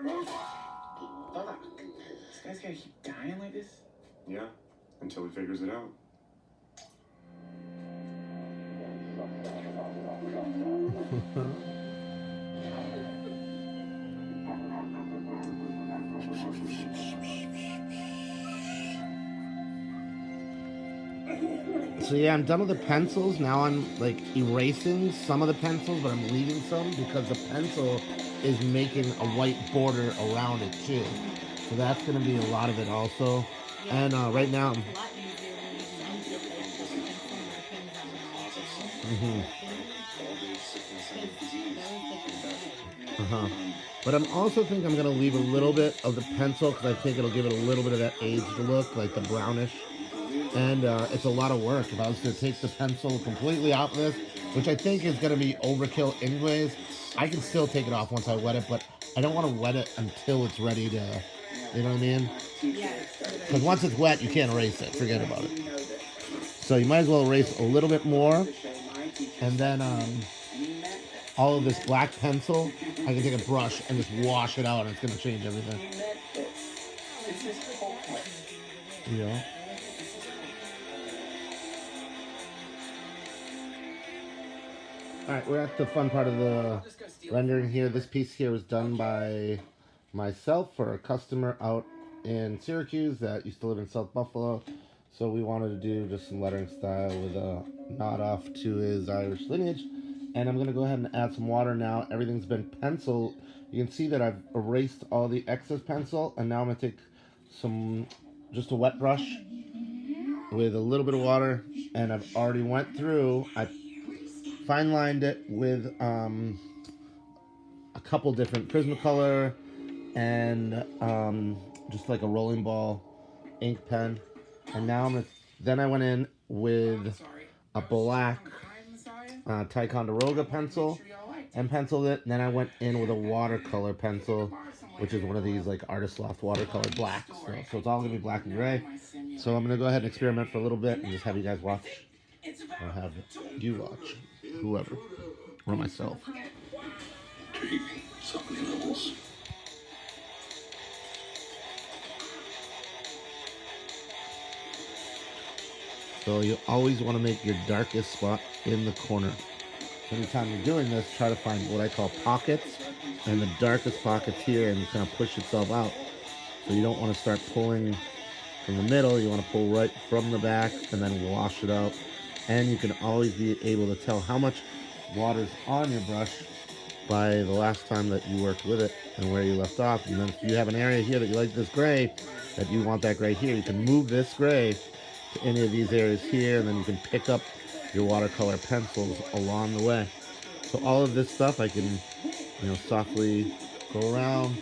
This guy's gotta keep dying like this? Yeah, until he figures it out. So yeah, I'm done with the pencils. Now I'm like erasing some of the pencils, but I'm leaving some because the pencil is making a white border around it too. So that's going to be a lot of it also. And right now, but I'm also think I'm going to leave a little bit of the pencil because I think it'll give it a little bit of that aged look, like the brownish. And it's a lot of work. If I was to take the pencil completely off of this, which I think is going to be overkill anyways, I can still take it off once I wet it, but I don't want to wet it until it's ready to, you know what I mean? Because once it's wet, you can't erase it. Forget about it. So you might as well erase a little bit more. And then all of this black pencil, I can take a brush and just wash it out, and it's going to change everything. Yeah. Alright, we're at the fun part of the rendering here. This piece here was done by myself for a customer out in Syracuse that used to live in South Buffalo. So we wanted to do just some lettering style with a nod off to his Irish lineage. And I'm going to go ahead and add some water now. Everything's been penciled. You can see that I've erased all the excess pencil. And now I'm going to take just a wet brush with a little bit of water. And I've already went through, I fine lined it with a couple different Prismacolor and just like a rolling ball ink pen. And now then I went in with a black Ticonderoga pencil and penciled it. And then I went in with a watercolor pencil, which is one of these like Artist Loft watercolor blacks. So it's all gonna be black and gray. So I'm gonna go ahead and experiment for a little bit and just have you guys watch. I'll have you watch, whoever, or myself. So many levels. So you always want to make your darkest spot in the corner. Anytime you're doing this, try to find what I call pockets, and the darkest pockets here, and kind of push itself out. So you don't want to start pulling from the middle. You want to pull right from the back and then wash it out. And you can always be able to tell how much water's on your brush by the last time that you worked with it and where you left off. And then if you have an area here that you like this gray, that you want that gray here, you can move this gray to any of these areas here, and then you can pick up your watercolor pencils along the way. So all of this stuff I can, softly go around,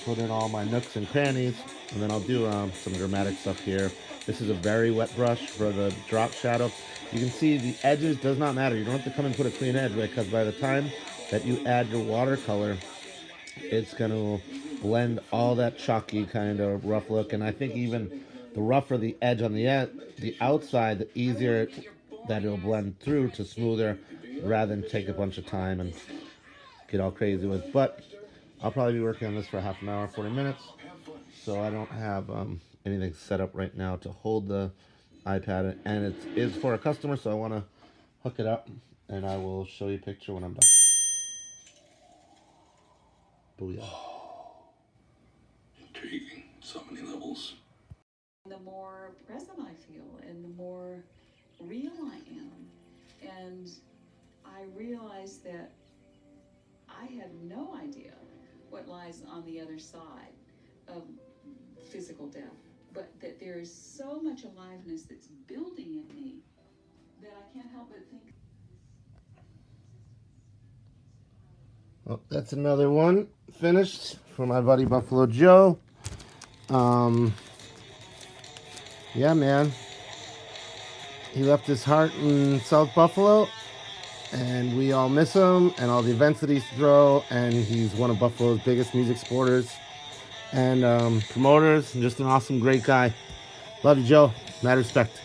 put in all my nooks and crannies, and then I'll do some dramatic stuff here. This is a very wet brush for the drop shadow. You can see the edges does not matter. You don't have to come and put a clean edge, right? Because by the time that you add your watercolor, it's going to blend all that chalky kind of rough look. And I think even the rougher the edge on the outside, the easier that it'll blend through to smoother, rather than take a bunch of time and get all crazy with. But I'll probably be working on this for half an hour, 40 minutes. So I don't have anything set up right now to hold the iPad, and it is for a customer, so I want to hook it up, and I will show you a picture when I'm done. Booyah. Intriguing. So many levels. The more present I feel and the more real I am. And I realize that I have no idea what lies on the other side of physical death, but that there is so much aliveness that's building in me that I can't help but think. Well, that's another one finished for my buddy Buffalo Joe. Yeah, man. He left his heart in South Buffalo, and we all miss him and all the events that he's throw, and he's one of Buffalo's biggest music supporters and promoters, and just an awesome, great guy. Love you, Joe. Mad respect.